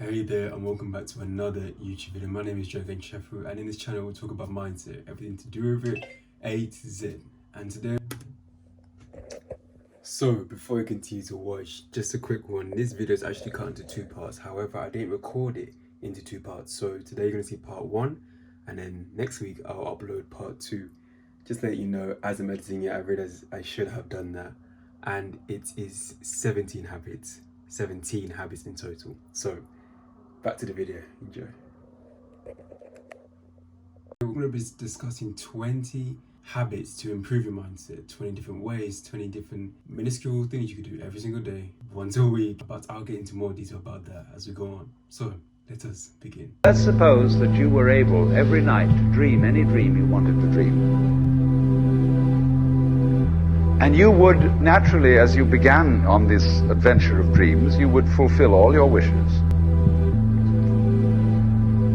Hey there and welcome back to another YouTube video. My name is JerryKanchefu and in this channel we'll talk about mindset, everything to do with it, A to Z. And today... So before we continue to watch, just a quick one. This video is actually cut into two parts. However, I didn't record it into two parts. So today you're going to see part one and then next week I'll upload part two. Just to let you know, as I'm editing it, I realized I should have done that. And it is 17 habits. 17 habits in total. So back to the video, enjoy. We're going to be discussing 20 habits to improve your mindset, 20 different ways, 20 different minuscule things you could do every single day, once a week, but I'll get into more detail about that as we go on. So, let us begin. Let's suppose that you were able every night to dream any dream you wanted to dream. And you would, naturally, as you began on this adventure of dreams, you would fulfill all your wishes.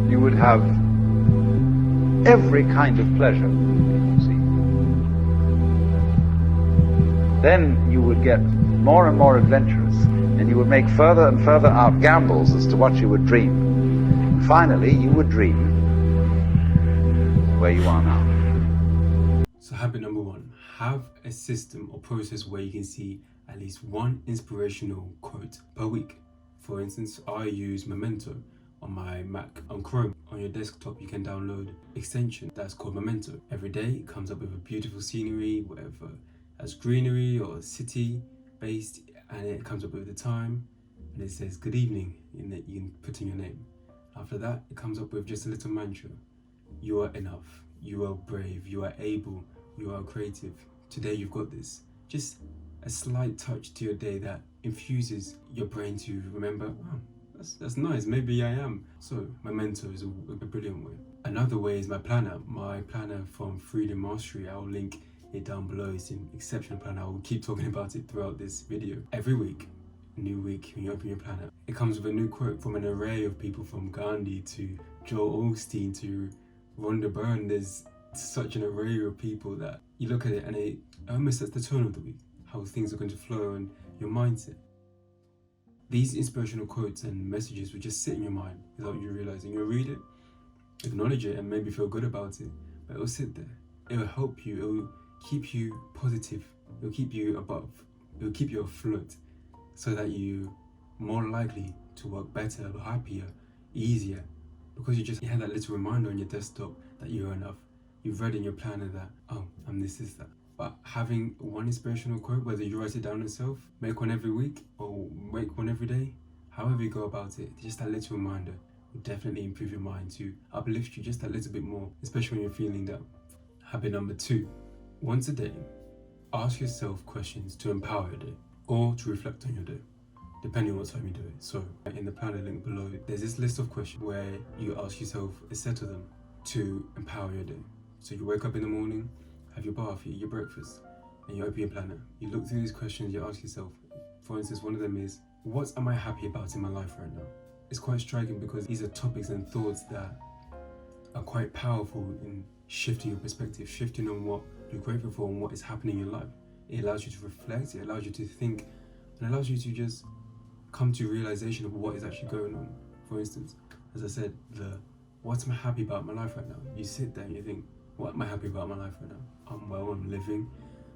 You would have every kind of pleasure you see. Then you would get more and more adventurous, and you would make further and further out gambles as to what you would dream. And finally, you would dream where you are now. So habit number one, have a system or process where you can see at least one inspirational quote per week. For instance, I use Memento on my Mac. On Chrome, on your desktop, you can download extension that's called Memento. Every day it comes up with a beautiful scenery, whatever, as greenery or city based, and it comes up with the time, and it says good evening, and that you can put in your name. After that, it comes up with just a little mantra. You are enough, you are brave, you are able, you are creative. Today you've got this. Just a slight touch to your day that infuses your brain to remember, oh, that's nice, maybe I am. So Memento is a brilliant way. Another way is my planner from Freedom Mastery. I'll link it down below. It's an exceptional planner. I will keep talking about it throughout this video. Every week, new week, when you open your planner, it comes with a new quote from an array of people, from Gandhi to Joel Osteen to Rhonda Byrne. There's such an array of people that you look at it and it almost sets the tone of the week, how things are going to flow and your mindset. These inspirational quotes and messages will just sit in your mind without you realizing. You'll read it, acknowledge it, and maybe feel good about it, but it'll sit there. It'll help you, it'll keep you positive, it'll keep you above, it'll keep you afloat, so that you're more likely to work better, happier, easier, because you had that little reminder on your desktop that you're enough. You've read in your planner that, oh, I'm this, that. But having one inspirational quote, whether you write it down yourself, make one every week, or make one every day, however you go about it, just that little reminder will definitely improve your mind to uplift you just a little bit more, especially when you're feeling down. Habit number two, once a day, ask yourself questions to empower your day or to reflect on your day, depending on what time you do it. So in the planner link below, there's this list of questions where you ask yourself a set of them to empower your day. So you wake up in the morning, have your bath, you eat your breakfast, and you open your planner. You look through these questions, you ask yourself, for instance, one of them is, what am I happy about in my life right now? It's quite striking because these are topics and thoughts that are quite powerful in shifting your perspective, shifting on what you're grateful for and what is happening in your life. It allows you to reflect, it allows you to think, and allows you to just come to realization of what is actually going on. For instance, as I said, what am I happy about in my life right now? You sit there and you think, what am I happy about in my life right now? I'm well, I'm living,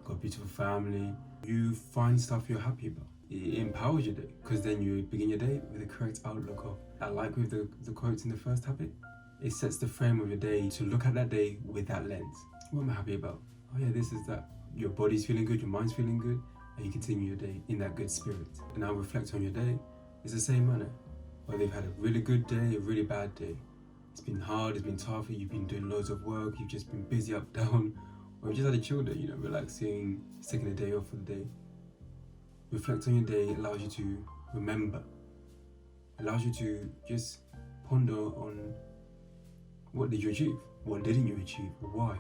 got a beautiful family. You find stuff you're happy about. It empowers your day, because then you begin your day with the correct outlook of, I like with the quotes in the first habit, it sets the frame of your day to look at that day with that lens. What am I happy about? Oh yeah, this is that. Your body's feeling good, your mind's feeling good, and you continue your day in that good spirit. And now reflect on your day. It's the same manner. Whether you've had a really good day, a really bad day. It's been hard, it's been tough, you've been doing loads of work, you've just been busy up, down, or you've just had a chill day, relaxing, taking a day off for the day. Reflect on your day allows you to remember, allows you to just ponder on what did you achieve, what didn't you achieve, why.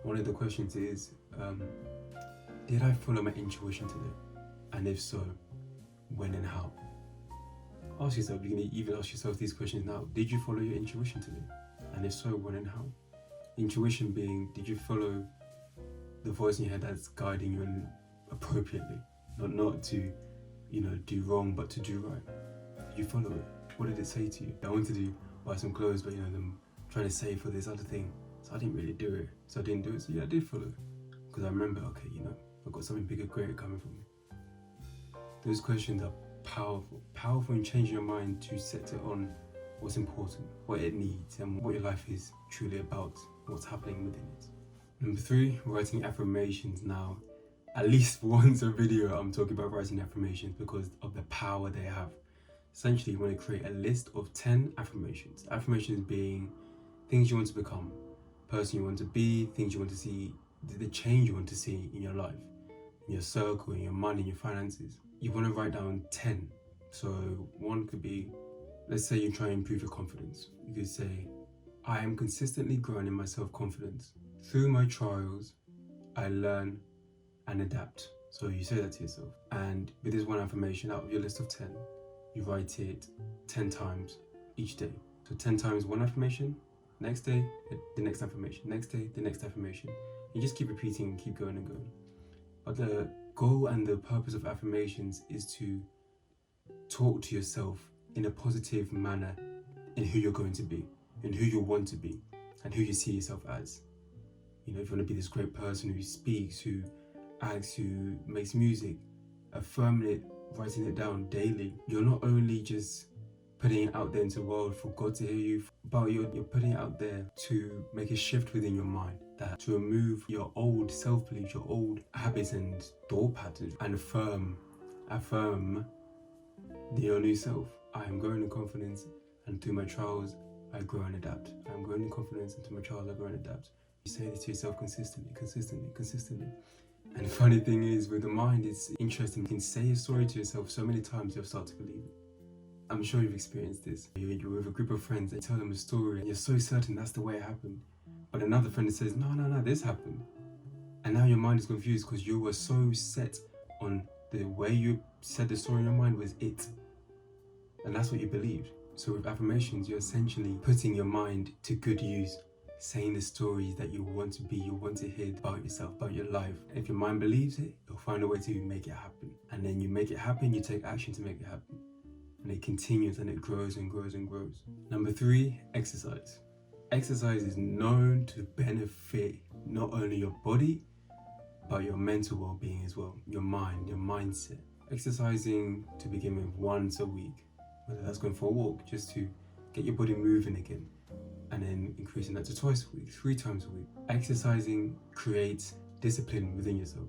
One of the questions is, did I follow my intuition today? And if so, when and how? Ask yourself, you can even ask yourself these questions now. Did you follow your intuition today? And if so, when and how? Intuition being, did you follow the voice in your head that's guiding you appropriately? Not to, do wrong, but to do right. Did you follow it? what did it say to you? I wanted to buy some clothes, but them trying to save for this other thing. So I didn't really do it. So I didn't do it. So yeah, I did follow. Because I remember, okay, I've got something bigger, greater coming from me. Those questions are powerful in changing your mind to set it on what's important, what it needs, and what your life is truly about, what's happening within it. Number 3, writing affirmations. Now, at least once a video I'm talking about writing affirmations because of the power they have. Essentially, you want to create a list of 10 affirmations. Affirmations being things you want to become, person you want to be, things you want to see, the change you want to see in your life, in your circle, in your money, in your finances. You want to write down 10. So one could be, let's say you try and improve your confidence. You could say, I am consistently growing in my self-confidence. Through my trials, I learn and adapt. So you say that to yourself. And with this one affirmation out of your list of 10, you write it 10 times each day. So 10 times one affirmation, next day, the next affirmation, next day, the next affirmation. You just keep repeating and keep going and going. But the goal and the purpose of affirmations is to talk to yourself in a positive manner in who you're going to be, in who you want to be, and who you see yourself as. If you want to be this great person who speaks, who acts, who makes music, affirming it, writing it down daily. You're not only just putting it out there into the world for God to hear you, but you're putting it out there to make a shift within your mind, that to remove your old self-beliefs, your old habits and thought patterns, and affirm your new self. I am growing in confidence, and through my trials, I grow and adapt. I am growing in confidence, and through my trials, I grow and adapt. You say this to yourself consistently. And the funny thing is, with the mind, it's interesting. You can say a story to yourself so many times, you'll start to believe it. I'm sure you've experienced this. You're with a group of friends, they tell them a story, and you're so certain that's the way it happened. But another friend says, no, this happened. And now your mind is confused because you were so set on the way you said the story in your mind was it. And that's what you believed. So with affirmations, you're essentially putting your mind to good use, saying the stories that you want to be, you want to hear about yourself, about your life. If your mind believes it, you'll find a way to make it happen. And then you make it happen, you take action to make it happen. And it continues and it grows and grows and grows. Number 3, exercise. Exercise is known to benefit not only your body, but your mental well-being as well, your mind, your mindset. Exercising to begin with once a week, whether that's going for a walk, just to get your body moving again, and then increasing that to twice a week, 3 times a week. Exercising creates discipline within yourself.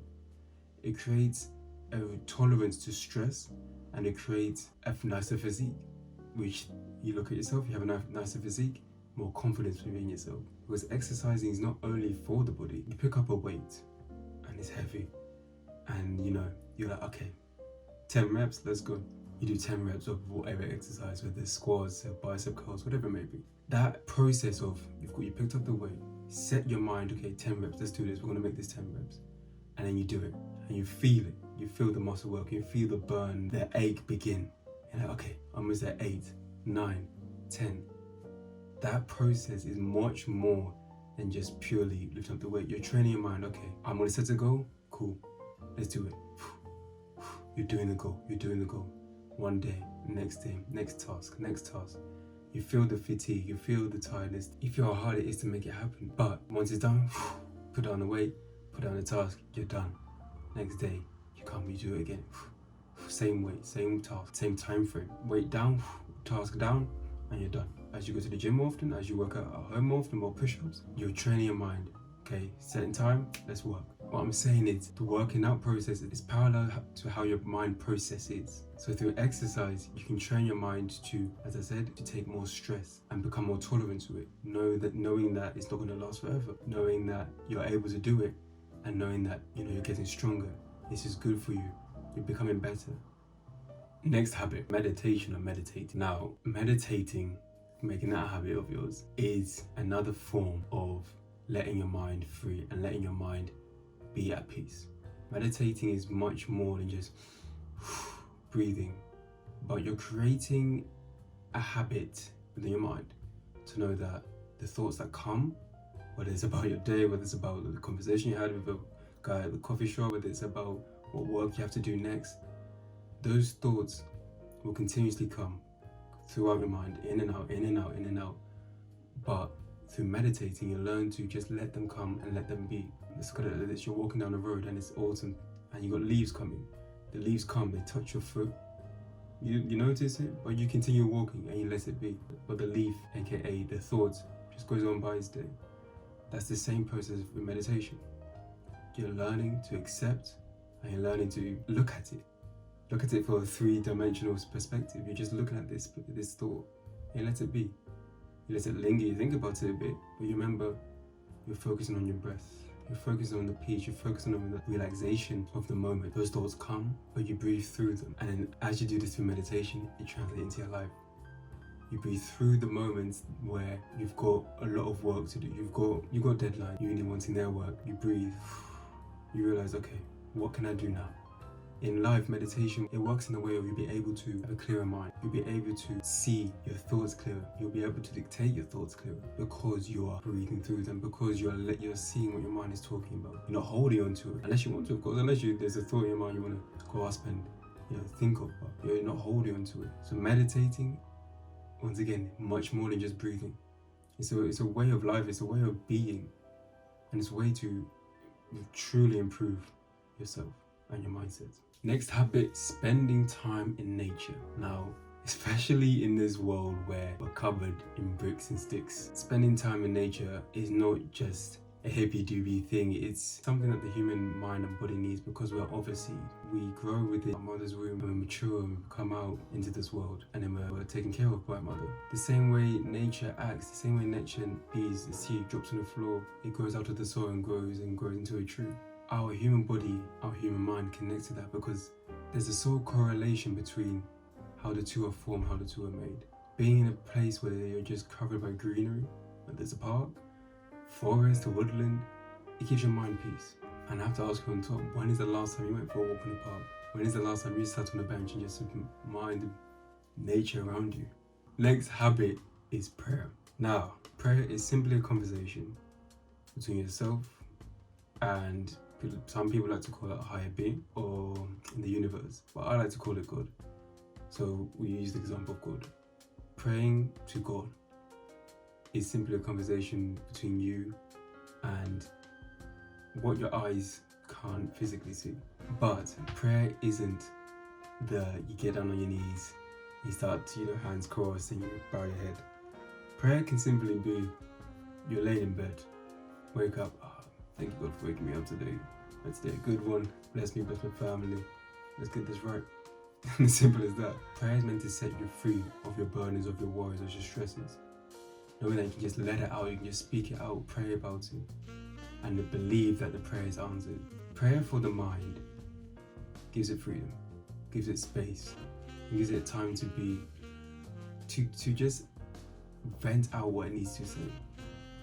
It creates a tolerance to stress, and it creates a nicer physique, which you look at yourself, you have a nicer physique, more confidence within yourself. Because exercising is not only for the body. You pick up a weight and it's heavy, and you're like, okay, 10 reps, let's go. You do 10 reps of whatever exercise, whether it's squats, bicep curls, whatever it may be. That process of you picked up the weight, set your mind, okay, 10 reps, let's do this, we're gonna make this 10 reps. And then you do it, and you feel it. You feel the muscle work, you feel the burn, the ache begin. You're like, okay, almost at 8, 9, 10. That process is much more than just purely lifting up the weight. You're training your mind, okay, I'm gonna set a goal, cool, let's do it. You're doing the goal. One day, next task. You feel the fatigue, you feel the tiredness, you feel how hard it is to make it happen. But once it's done, put down the weight, put down the task, you're done. Next day, you come, you do it again. Same weight, same task, same time frame. Weight down, task down, and you're done. As you go to the gym more often, as you work out at home more often, more push-ups, you're training your mind. Okay, setting time, let's work. What I'm saying is the working out process is parallel to how your mind processes. So through exercise, you can train your mind to, as I said, to take more stress and become more tolerant to it. Knowing that it's not going to last forever. Knowing that you're able to do it, and knowing that you're getting stronger. This is good for you. You're becoming better. Next habit, meditation or meditating. Now, meditating, making that a habit of yours, is another form of letting your mind free and letting your mind be at peace. Meditating is much more than just breathing, but you're creating a habit within your mind to know that the thoughts that come, whether it's about your day, whether it's about the conversation you had with a guy at the coffee shop, whether it's about what work you have to do next, those thoughts will continuously come throughout your mind, in and out, in and out, in and out. But through meditating, you learn to just let them come and let them be. It's you're walking down the road and it's autumn and you got leaves coming. The leaves come, they touch your foot. You notice it, but you continue walking and you let it be. But the leaf, aka the thoughts, just goes on by its day. That's the same process with meditation. You're learning to accept and you're learning to look at it. Look at it for a 3-dimensional perspective. You're just looking at this thought and you let it be. You let it linger, you think about it a bit, but you remember you're focusing on your breath. You're focusing on the peace, you're focusing on the relaxation of the moment. Those thoughts come, but you breathe through them. And then as you do this through meditation, it translates into your life. You breathe through the moments where you've got a lot of work to do. You've got deadline, you're only wanting their work. You breathe, you realize, okay, what can I do now? In life, meditation, it works in a way of you'll be able to have a clearer mind. You'll be able to see your thoughts clearer. You'll be able to dictate your thoughts clearer because you are breathing through them, because you're seeing what your mind is talking about. You're not holding on to it, unless you want to, of course. There's a thought in your mind you want to grasp and think of, but you're not holding on to it. So meditating, once again, much more than just breathing. It's a way of life. It's a way of being, and it's a way to truly improve yourself and your mindset. Next habit, spending time in nature. Now, especially in this world where we're covered in bricks and sticks, spending time in nature is not just a hippy-doobie thing. It's something that the human mind and body needs because we're obviously, we grow within our mother's womb and we mature and we come out into this world and then we're taken care of by our mother. The same way nature acts, the same way nature bees, the seed drops on the floor, it grows out of the soil and grows into a tree. Our human body, our human mind connects to that because there's a sort of correlation between how the two are formed, how the two are made. Being in a place where you're just covered by greenery, where there's a park, forest, a woodland, it gives your mind peace. And I have to ask you on top, when is the last time you went for a walk in the park? When is the last time you sat on a bench and just mind nature around you? Next habit is prayer. Now, prayer is simply a conversation between yourself and some people like to call it a higher being or in the universe, but I like to call it God. So we use the example of God. Praying to God is simply a conversation between you and what your eyes can't physically see. But prayer isn't you get down on your knees, you start hands crossed and you bow your head. Prayer can simply be you're laying in bed, wake up, thank you God for waking me up today. Let's do a good one. Bless me, bless my family. Let's get this right. As simple as that. Prayer is meant to set you free of your burdens, of your worries, of your stresses. Knowing that you can just let it out, you can just speak it out, pray about it, and believe that the prayer is answered. Prayer for the mind gives it freedom, gives it space, gives it time to just vent out what it needs to say.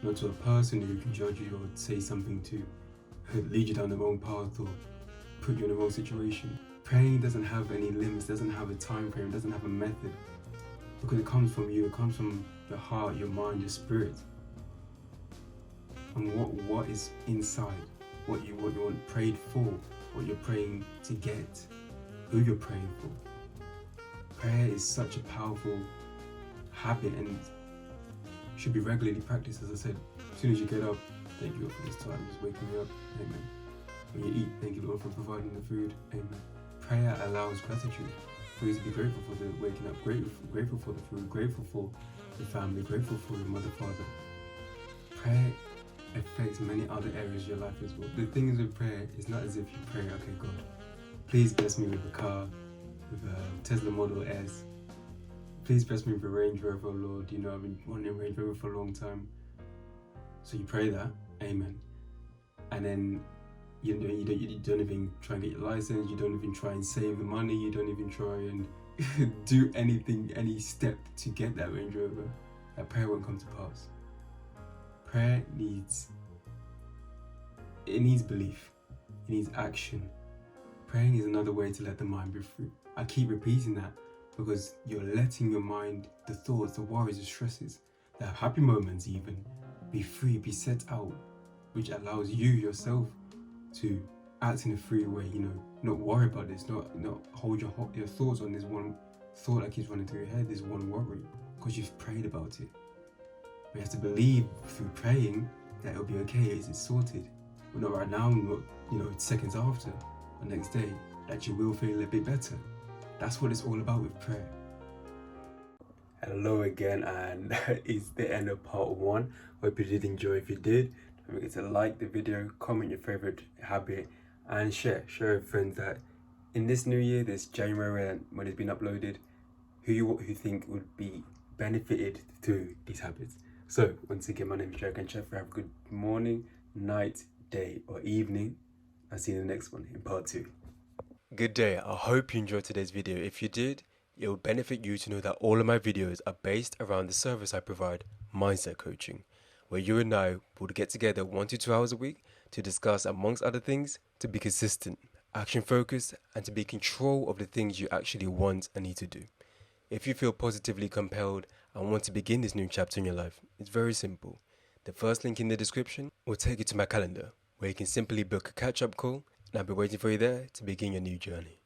Not to a person who can judge you or say something to lead you down the wrong path or put you in the wrong situation. Praying doesn't have any limits, doesn't have a time frame, doesn't have a method. Because it comes from you, it comes from your heart, your mind, your spirit. And what is inside, what you want prayed for, what you're praying to get, who you're praying for. Prayer is such a powerful habit and should be regularly practiced. As I said, as soon as you get up, thank you Lord for this time, just waking me up, amen. When you eat, thank you Lord for providing the food, amen. Prayer allows gratitude for you to be grateful for the waking up, grateful for the food, grateful for the family, grateful for your mother, father. Prayer affects many other areas of your life as well. The thing is with prayer, it's not as if you pray, okay God, please bless me with a car, with a Tesla Model S. Please bless me with a Range Rover, Lord. I've been wanting a Range Rover for a long time. So you pray that, amen. And then you don't even try and get your license, you don't even try and save the money, you don't even try and do anything, any step to get that Range Rover. That prayer won't come to pass. Prayer needs belief, it needs action. Praying is another way to let the mind be free. I keep repeating that because you're letting your mind, the thoughts, the worries, the stresses, the happy moments even, be free, be set out, which allows you yourself to act in a free way, not worry about this, not hold your thoughts on this one thought that keeps running through your head is one worry, because you've prayed about it. But you have to believe through praying that it'll be okay, it's sorted. But not right now, not seconds after, or next day, that you will feel a bit better. That's what it's all about with prayer. Hello again, and that is the end of part 1. Hope you did enjoy. If you did, don't forget to like the video, comment your favorite habit, and share with friends that in this new year, this January, and when it's been uploaded, who you think would be benefited through these habits. So once again, my name is JerryKanchefu. Have a good morning, night, day, or evening. I'll see you in the next one in part 2. Good day. I hope you enjoyed today's video. If you did, it will benefit you to know that all of my videos are based around the service I provide, mindset coaching, where you and I will get together 1 to 2 hours a week to discuss, amongst other things, to be consistent, action focused, and to be in control of the things you actually want and need to do. If you feel positively compelled and want to begin this new chapter in your life, it's very simple. The first link in the description will take you to my calendar, where you can simply book a catch-up call, and I'll be waiting for you there to begin your new journey.